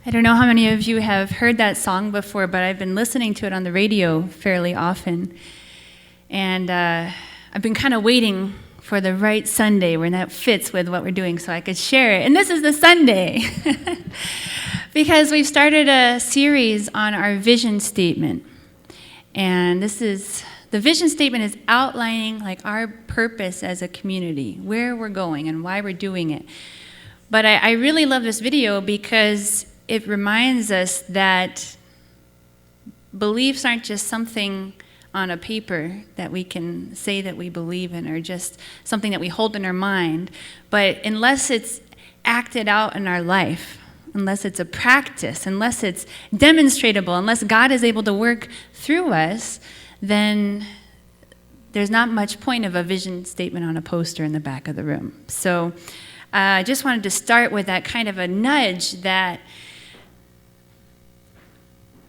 I don't know how many of you have heard that song before, but I've been listening to it on the radio fairly often. And I've been kind of waiting for the right Sunday when that fits with what we're doing so I could share it. And this is the Sunday. Because we've started a series on our vision statement. And the vision statement is outlining like our purpose as a community, where we're going and why we're doing it. But I really love this video because it reminds us that beliefs aren't just something on a paper that we can say that we believe in or just something that we hold in our mind. But unless it's acted out in our life, unless it's a practice, unless it's demonstratable, unless God is able to work through us, then there's not much point of a vision statement on a poster in the back of the room. So I just wanted to start with that kind of a nudge that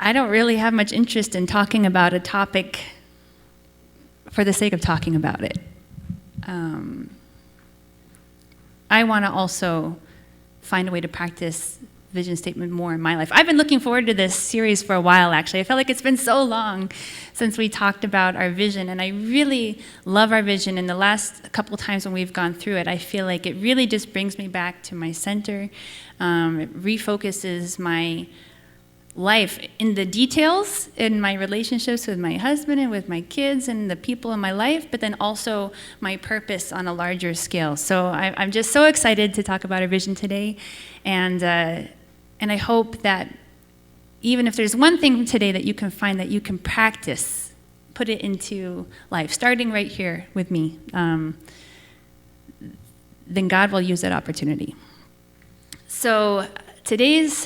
I don't really have much interest in talking about a topic for the sake of talking about it. I want to also find a way to practice vision statement more in my life. I've been looking forward to this series for a while, actually. I felt like it's been so long since we talked about our vision, and I really love our vision. And the last couple times when we've gone through it, I feel like it really just brings me back to my center. It refocuses my life in the details, in my relationships with my husband and with my kids and the people in my life, but then also my purpose on a larger scale. So I'm just so excited to talk about our vision today, and I hope that even if there's one thing today that you can find that you can practice, put it into life, starting right here with me, then God will use that opportunity. So today's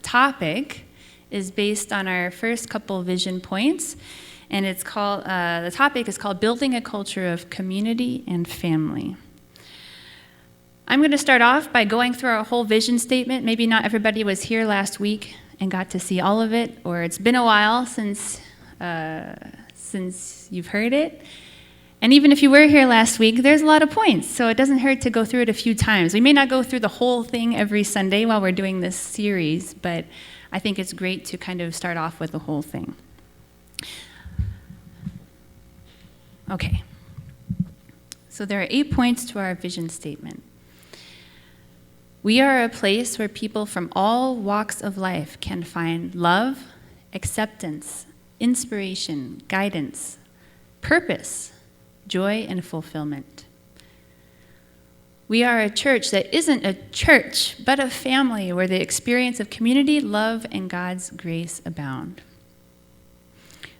topic is based on our first couple vision points, and it's called the topic is called Building a Culture of Community and Family. I'm going to start off by going through our whole vision statement. Maybe not everybody was here last week and got to see all of it, or it's been a while since you've heard it. And even if you were here last week, there's a lot of points, so it doesn't hurt to go through it a few times. We may not go through the whole thing every Sunday while we're doing this series, but I think it's great to kind of start off with the whole thing. Okay. So there are 8 points to our vision statement. We are a place where people from all walks of life can find love, acceptance, inspiration, guidance, purpose, joy, and fulfillment. We are a church that isn't a church, but a family where the experience of community, love, and God's grace abound.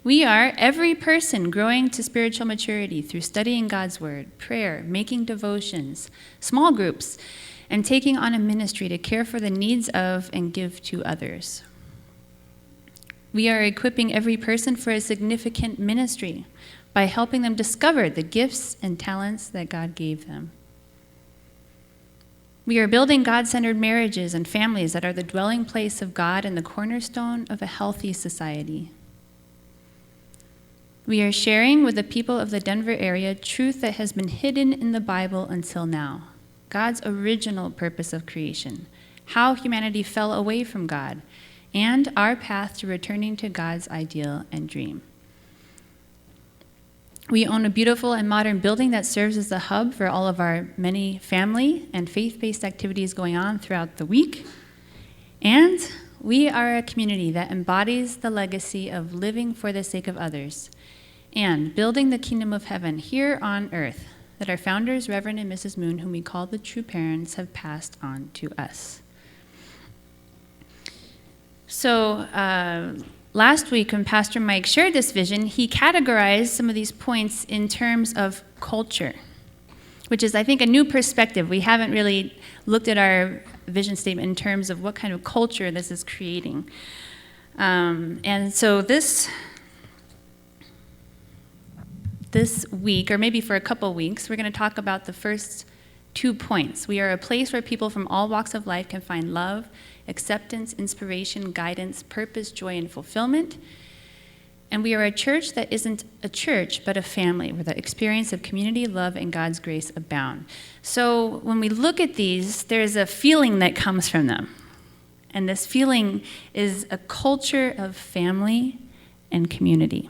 We are every person growing to spiritual maturity through studying God's word, prayer, making devotions, small groups, and taking on a ministry to care for the needs of and give to others. We are equipping every person for a significant ministry by helping them discover the gifts and talents that God gave them. We are building God-centered marriages and families that are the dwelling place of God and the cornerstone of a healthy society. We are sharing with the people of the Denver area truth that has been hidden in the Bible until now, God's original purpose of creation, how humanity fell away from God, and our path to returning to God's ideal and dream. We own a beautiful and modern building that serves as the hub for all of our many family and faith-based activities going on throughout the week. And we are a community that embodies the legacy of living for the sake of others and building the kingdom of heaven here on earth that our founders, Reverend and Mrs. Moon, whom we call the true parents, have passed on to us. So, last week, when Pastor Mike shared this vision, he categorized some of these points in terms of culture, which is, I think, a new perspective. We haven't really looked at our vision statement in terms of what kind of culture this is creating. And so this week, or maybe for a couple weeks, we're going to talk about the first 2 points. We are a place where people from all walks of life can find love, acceptance, inspiration, guidance, purpose, joy, and fulfillment. And we are a church that isn't a church, but a family where the experience of community, love, and God's grace abound. So when we look at these, there's a feeling that comes from them. And this feeling is a culture of family and community.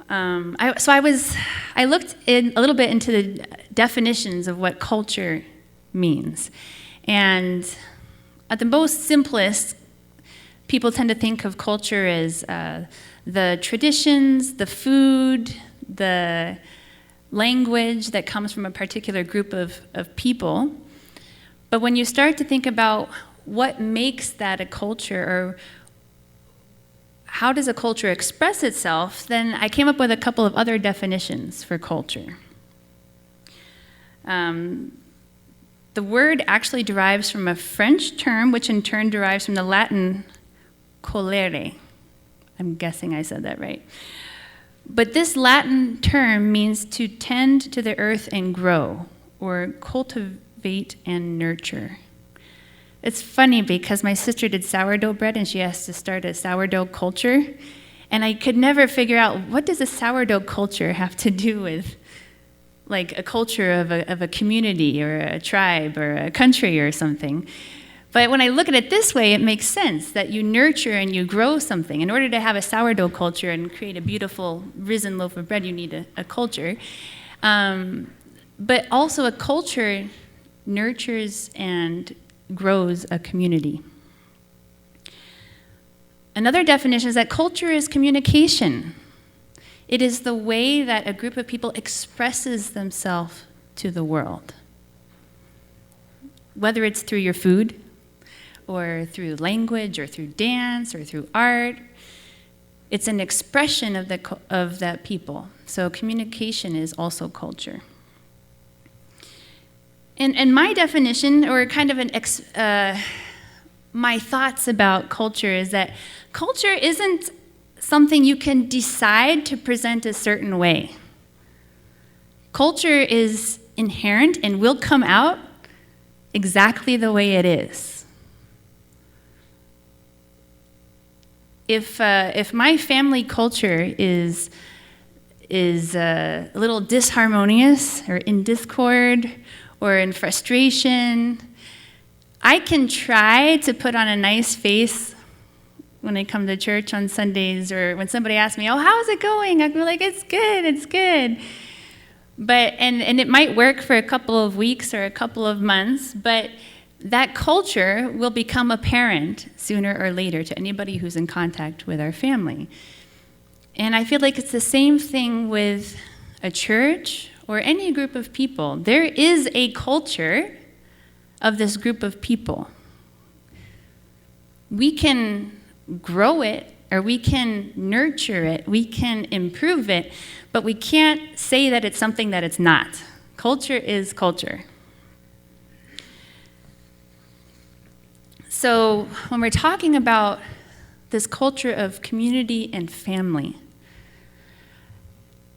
I looked in a little bit into the definitions of what culture means. And at the most simplest, people tend to think of culture as the traditions, the food, the language that comes from a particular group of people. But when you start to think about what makes that a culture, or how does a culture express itself, then I came up with a couple of other definitions for culture. The word actually derives from a French term, which in turn derives from the Latin colere. I'm guessing I said that right. But this Latin term means to tend to the earth and grow, or cultivate and nurture. It's funny because my sister did sourdough bread and she has to start a sourdough culture. And I could never figure out, what does a sourdough culture have to do with like a culture of a community or a tribe or a country or something? But when I look at it this way, it makes sense that you nurture and you grow something. In order to have a sourdough culture and create a beautiful risen loaf of bread, you need a culture. But also a culture nurtures and grows a community. Another definition is that culture is communication. It is the way that a group of people expresses themselves to the world. Whether it's through your food, or through language, or through dance, or through art, it's an expression of that people. So communication is also culture. And my definition, or kind of my thoughts about culture, is that culture isn't something you can decide to present a certain way. Culture is inherent and will come out exactly the way it is. If my family culture is a little disharmonious or in discord or in frustration, I can try to put on a nice face when I come to church on Sundays, or when somebody asks me, "Oh, how's it going?" I'll be like, "It's good, it's good." But and it might work for a couple of weeks or a couple of months, but that culture will become apparent sooner or later to anybody who's in contact with our family. And I feel like it's the same thing with a church or any group of people. There is a culture of this group of people. We can grow it, or we can nurture it, we can improve it, but we can't say that it's something that it's not. Culture is culture. So when we're talking about this culture of community and family,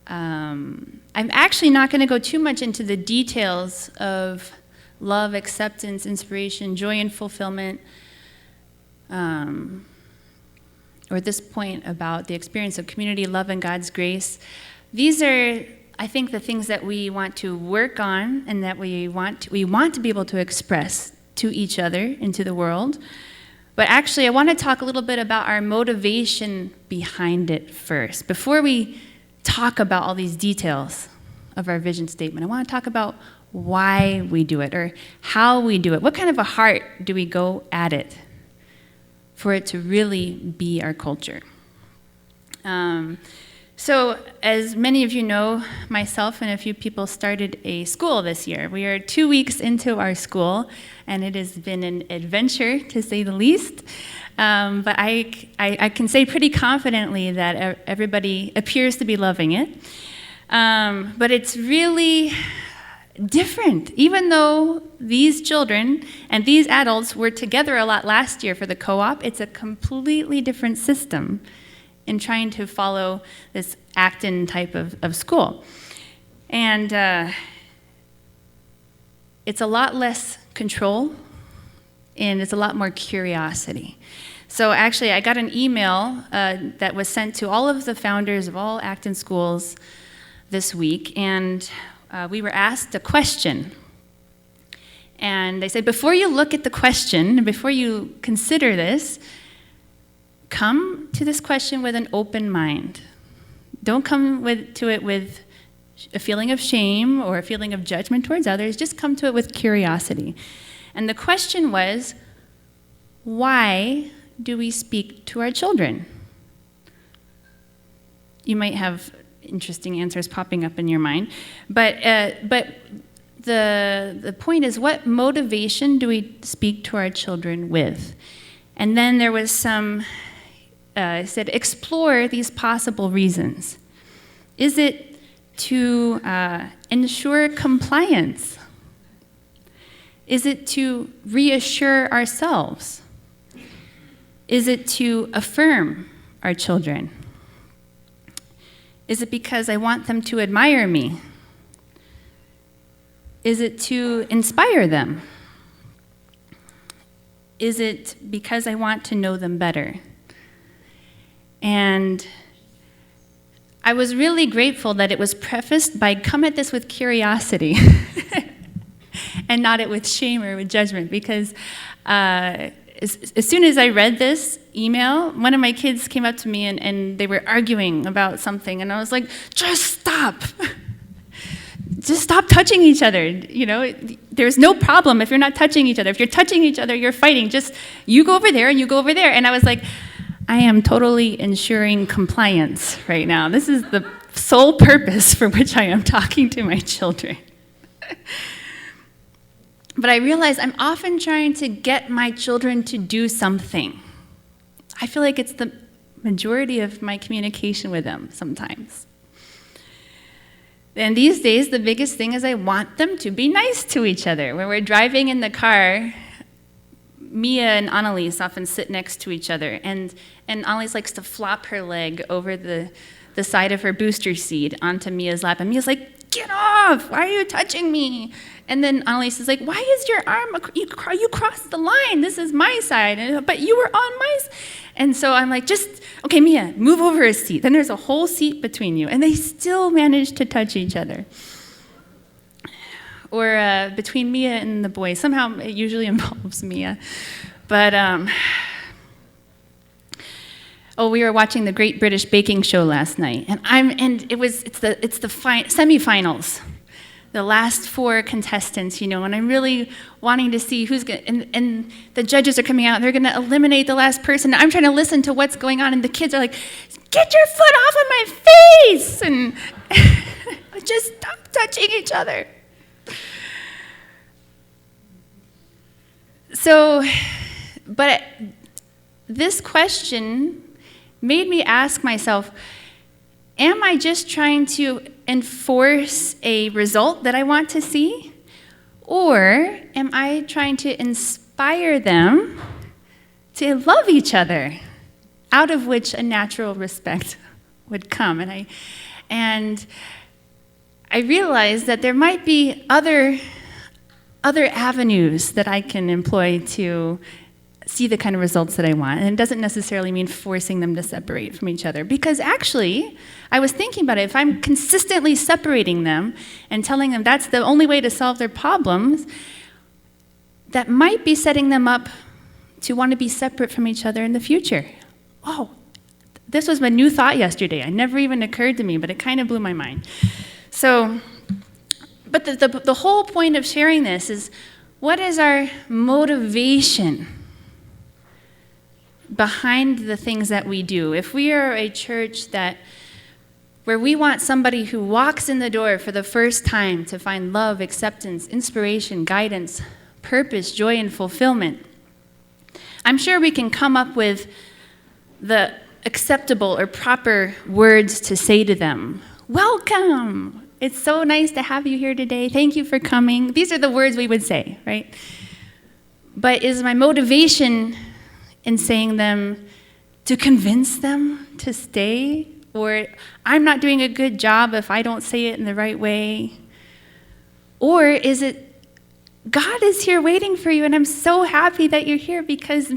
I'm actually not going to go too much into the details of love, acceptance, inspiration, joy, and fulfillment, or at this point about the experience of community, love, and God's grace. These are, I think, the things that we want to work on and that we want to be able to express to each other and to the world. But actually, I want to talk a little bit about our motivation behind it first. Before we talk about all these details of our vision statement, I want to talk about why we do it, or how we do it. What kind of a heart do we go at it for it to really be our culture? So as many of you know, myself and a few people started a school this year. We are 2 weeks into our school, and it has been an adventure, to say the least. But I can say pretty confidently that everybody appears to be loving it. But it's really different. Even though these children and these adults were together a lot last year for the co-op, it's a completely different system in trying to follow this Acton type of school. And it's a lot less control, and it's a lot more curiosity. So actually, I got an email that was sent to all of the founders of all Acton schools this week, and we were asked a question. And they said, before you look at the question, before you consider this, come to this question with an open mind. Don't come to it with a feeling of shame or a feeling of judgment towards others. Just come to it with curiosity. And the question was, why do we speak to our children? You might have interesting answers popping up in your mind, but the point is, what motivation do we speak to our children with? And then there was some, said, explore these possible reasons. Is it to ensure compliance? Is it to reassure ourselves? Is it to affirm our children? Is it because I want them to admire me? Is it to inspire them? Is it because I want to know them better? And I was really grateful that it was prefaced by come at this with curiosity and not it with shame or with judgment, because as soon as I read this email, one of my kids came up to me and they were arguing about something, and I was like, just stop. Just stop touching each other. You know, there's no problem if you're not touching each other. If you're touching each other, you're fighting. Just you go over there and you go over there. And I was like, I am totally ensuring compliance right now. This is the sole purpose for which I am talking to my children. But I realize I'm often trying to get my children to do something. I feel like it's the majority of my communication with them sometimes. And these days, the biggest thing is I want them to be nice to each other. When we're driving in the car, Mia and Annalise often sit next to each other, and Annalise likes to flop her leg over the side of her booster seat onto Mia's lap, and Mia's like, get off, why are you touching me? And then Annalise is like, why is your arm, you crossed the line, this is my side, but you were on my side. And so I'm like, okay, Mia, move over a seat. Then there's a whole seat between you, and they still manage to touch each other. Or between Mia and the boys. Somehow it usually involves Mia. But, we were watching the Great British Baking Show last night, and it's the semifinals, the last 4 contestants, and I'm really wanting to see who's going to, and the judges are coming out, and they're going to eliminate the last person. I'm trying to listen to what's going on, and the kids are like, get your foot off of my face, and just stop touching each other. So, but this question made me ask myself, am I just trying to enforce a result that I want to see? Or am I trying to inspire them to love each other, out of which a natural respect would come? And I realized that there might be other avenues that I can employ to see the kind of results that I want. And it doesn't necessarily mean forcing them to separate from each other. Because actually, I was thinking about it, if I'm consistently separating them and telling them that's the only way to solve their problems, that might be setting them up to want to be separate from each other in the future. Oh, this was my new thought yesterday. It never even occurred to me, but it kind of blew my mind. So, but the whole point of sharing this is, what is our motivation behind the things that we do? If we are a church where we want somebody who walks in the door for the first time to find love, acceptance, inspiration, guidance, purpose, joy, and fulfillment, I'm sure we can come up with the acceptable or proper words to say to them. Welcome! It's so nice to have you here today. Thank you for coming. These are the words we would say, right? But is my motivation in saying them to convince them to stay? Or I'm not doing a good job if I don't say it in the right way? Or is it, God is here waiting for you, and I'm so happy that you're here because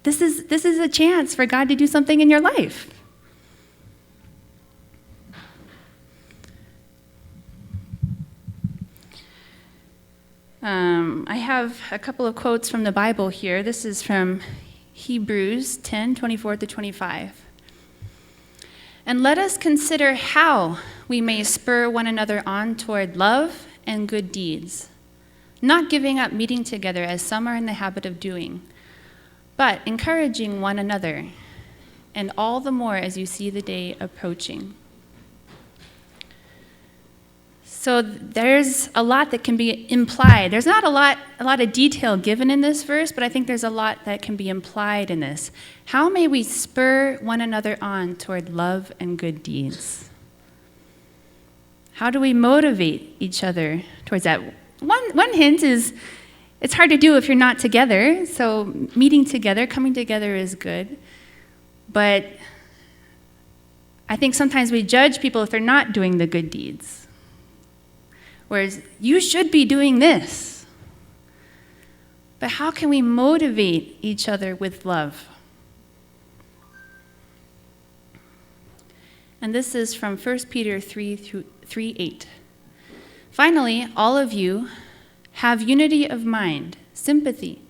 this is a chance for God to do something in your life? I have a couple of quotes from the Bible here. This is from Hebrews 10:24-25. And let us consider how we may spur one another on toward love and good deeds, not giving up meeting together as some are in the habit of doing, but encouraging one another, and all the more as you see the day approaching. So there's a lot that can be implied. There's not a lot of detail given in this verse, but I think there's a lot that can be implied in this. How may we spur one another on toward love and good deeds? How do we motivate each other towards that? One hint is it's hard to do if you're not together. So meeting together, coming together is good. But I think sometimes we judge people if they're not doing the good deeds. Whereas, you should be doing this. But how can we motivate each other with love? And this is from 1 Peter 3:8. Finally, all of you have unity of mind, sympathy,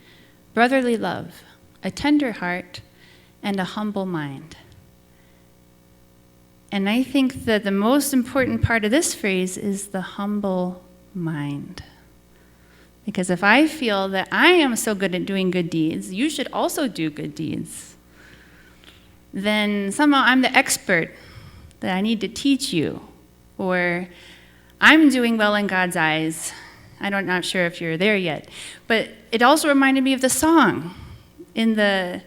brotherly love, a tender heart, and a humble mind. And I think that the most important part of this phrase is the humble mind. Because if I feel that I am so good at doing good deeds, you should also do good deeds, then somehow I'm the expert that I need to teach you, or I'm doing well in God's eyes. I'm not sure if you're there yet. But it also reminded me of the song in the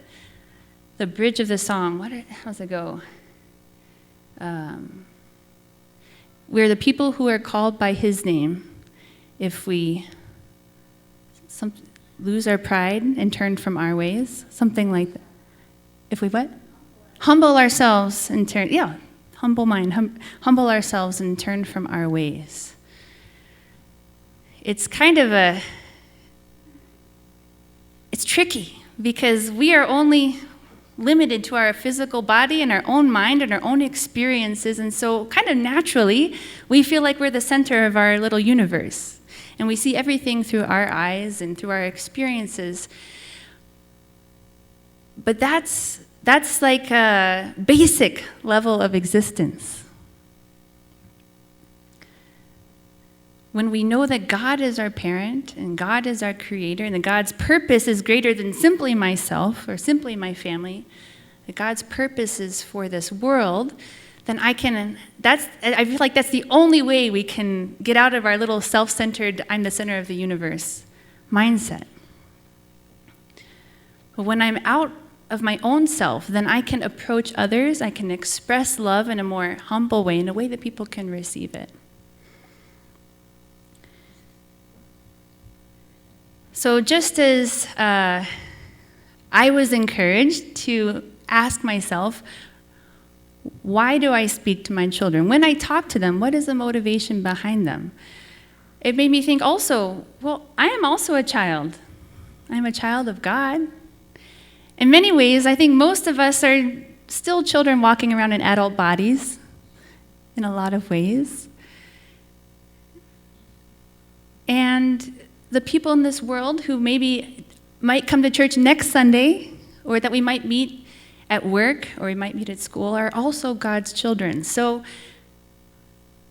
bridge of the song. How's it go? We're the people who are called by his name if we lose our pride and turn from our ways, something like that. If we what? Humble ourselves and turn, humble mind, humble ourselves and turn from our ways. It's kind of it's tricky because we are only limited to our physical body and our own mind and our own experiences, and so kind of naturally we feel like we're the center of our little universe and we see everything through our eyes and through our experiences. But that's like a basic level of existence. When we know that God is our parent and God is our creator and that God's purpose is greater than simply myself or simply my family, that God's purpose is for this world, then I feel like that's the only way we can get out of our little self-centered, I'm the center of the universe mindset. But when I'm out of my own self, then I can approach others, I can express love in a more humble way, in a way that people can receive it. So just as I was encouraged to ask myself, why do I speak to my children? When I talk to them, what is the motivation behind them? It made me think also, well, I am also a child. I'm a child of God. In many ways, I think most of us are still children walking around in adult bodies in a lot of ways. And the people in this world who maybe might come to church next Sunday, or that we might meet at work, or we might meet at school, are also God's children. So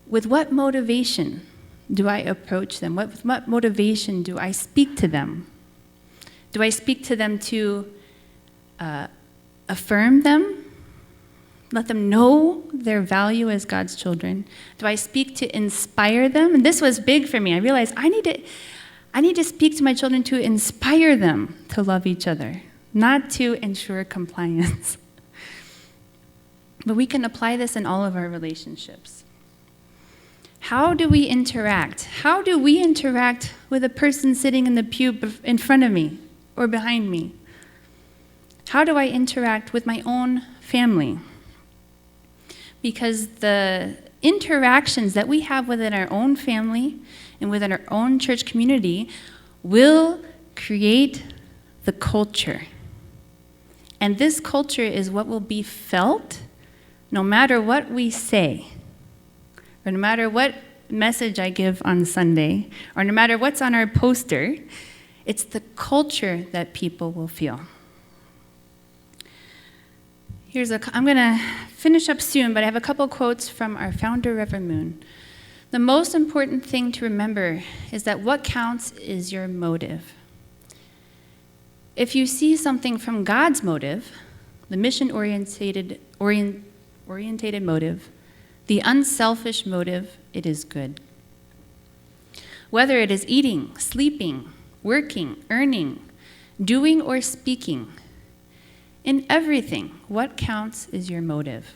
with what motivation do I approach them? With what motivation do I speak to them? Do I speak to them to affirm them? Let them know their value as God's children? Do I speak to inspire them? And this was big for me. I realized I need to speak to my children to inspire them to love each other, not to ensure compliance. But we can apply this in all of our relationships. How do we interact? How do we interact with a person sitting in the pew in front of me or behind me? How do I interact with my own family? Because the interactions that we have within our own family and within our own church community will create the culture. And this culture is what will be felt no matter what we say, or no matter what message I give on Sunday, or no matter what's on our poster, it's the culture that people will feel. I'm going to finish up soon, but I have a couple quotes from our founder, Rev Moon. The most important thing to remember is that what counts is your motive. If you see something from God's motive, the mission-oriented motive, the unselfish motive, it is good. Whether it is eating, sleeping, working, earning, doing, or speaking, in everything, what counts is your motive.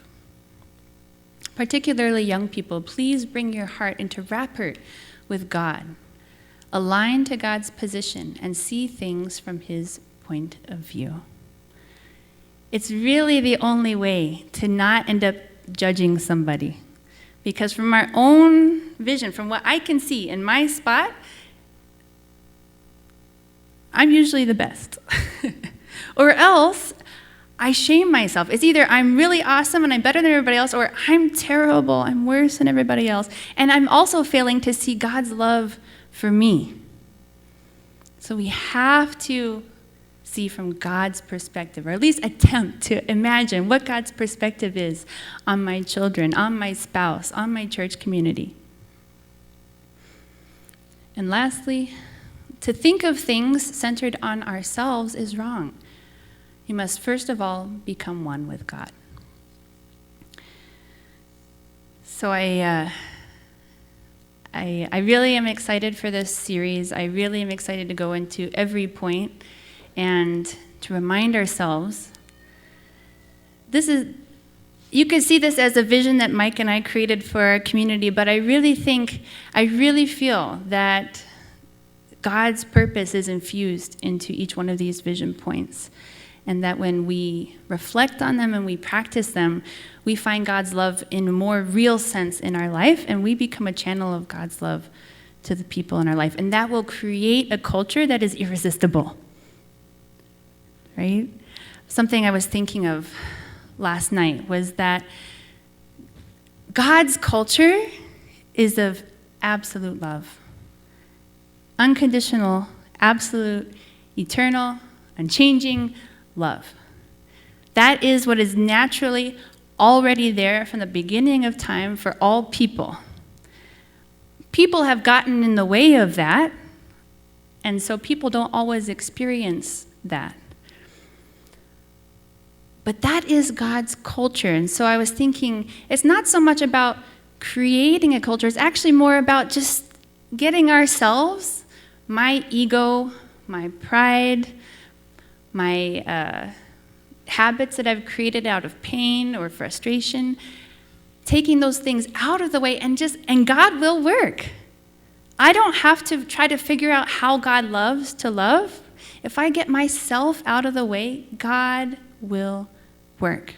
Particularly young people, please bring your heart into rapport with God. Align to God's position and see things from his point of view. It's really the only way to not end up judging somebody. Because from our own vision, from what I can see in my spot, I'm usually the best. Or else, I shame myself. It's either I'm really awesome and I'm better than everybody else, or I'm terrible, I'm worse than everybody else. And I'm also failing to see God's love for me. So we have to see from God's perspective, or at least attempt to imagine what God's perspective is on my children, on my spouse, on my church community. And lastly, to think of things centered on ourselves is wrong. You must first of all become one with God. So I really am excited for this series. I really am excited to go into every point and to remind ourselves. You could see this as a vision that Mike and I created for our community, but I really feel that God's purpose is infused into each one of these vision points. And that when we reflect on them and we practice them, we find God's love in a more real sense in our life, and we become a channel of God's love to the people in our life. And that will create a culture that is irresistible. Right? Something I was thinking of last night was that God's culture is of absolute love. Unconditional, absolute, eternal, unchanging love. That is what is naturally already there from the beginning of time for all people. People have gotten in the way of that, and so people don't always experience that. But that is God's culture. And so I was thinking, it's not so much about creating a culture, it's actually more about just getting ourselves, my ego, my pride, my habits that I've created out of pain or frustration, taking those things out of the way, and God will work. I don't have to try to figure out how God loves to love. If I get myself out of the way, God will work.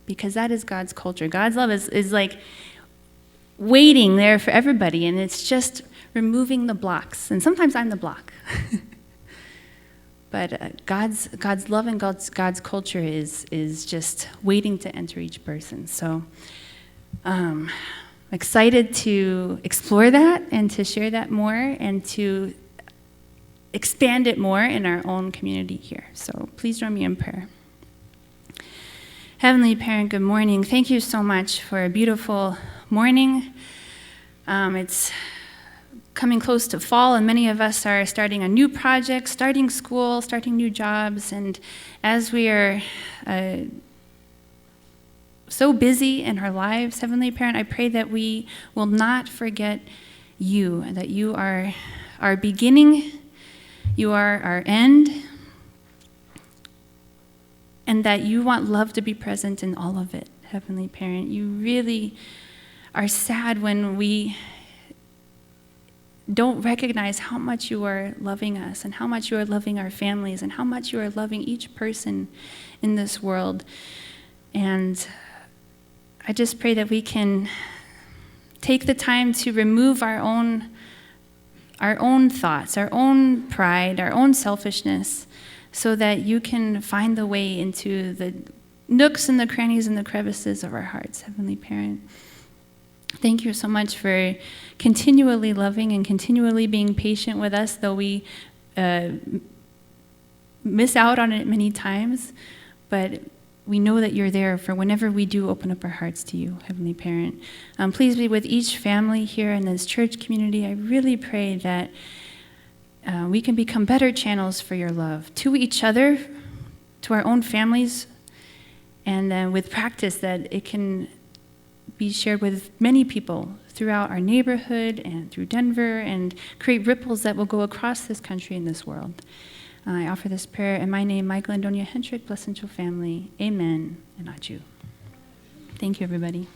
Because that is God's culture. God's love is like waiting there for everybody, and it's just removing the blocks. And sometimes I'm the block. But God's love and God's culture is just waiting to enter each person. So I'm excited to explore that and to share that more and to expand it more in our own community here. So please join me in prayer. Heavenly Parent, good morning. Thank you so much for a beautiful morning. It's coming close to fall, and many of us are starting a new project, starting school, starting new jobs, and as we are so busy in our lives, Heavenly Parent, I pray that we will not forget you, that you are our beginning, you are our end, and that you want love to be present in all of it, Heavenly Parent. You really are sad when we don't recognize how much you are loving us and how much you are loving our families and how much you are loving each person in this world. And I just pray that we can take the time to remove our own thoughts, our own pride, our own selfishness, so that you can find the way into the nooks and the crannies and the crevices of our hearts, Heavenly Parent. Thank you so much for continually loving and continually being patient with us, though we miss out on it many times. But we know that you're there for whenever we do open up our hearts to you, Heavenly Parent. Please be with each family here in this church community. I really pray that we can become better channels for your love to each other, to our own families, and then with practice that it can be shared with many people throughout our neighborhood and through Denver, and create ripples that will go across this country and this world. I offer this prayer in my name, Michael and Adonia Hentrick, Blessed Angel family. Amen, and not you. Thank you, everybody.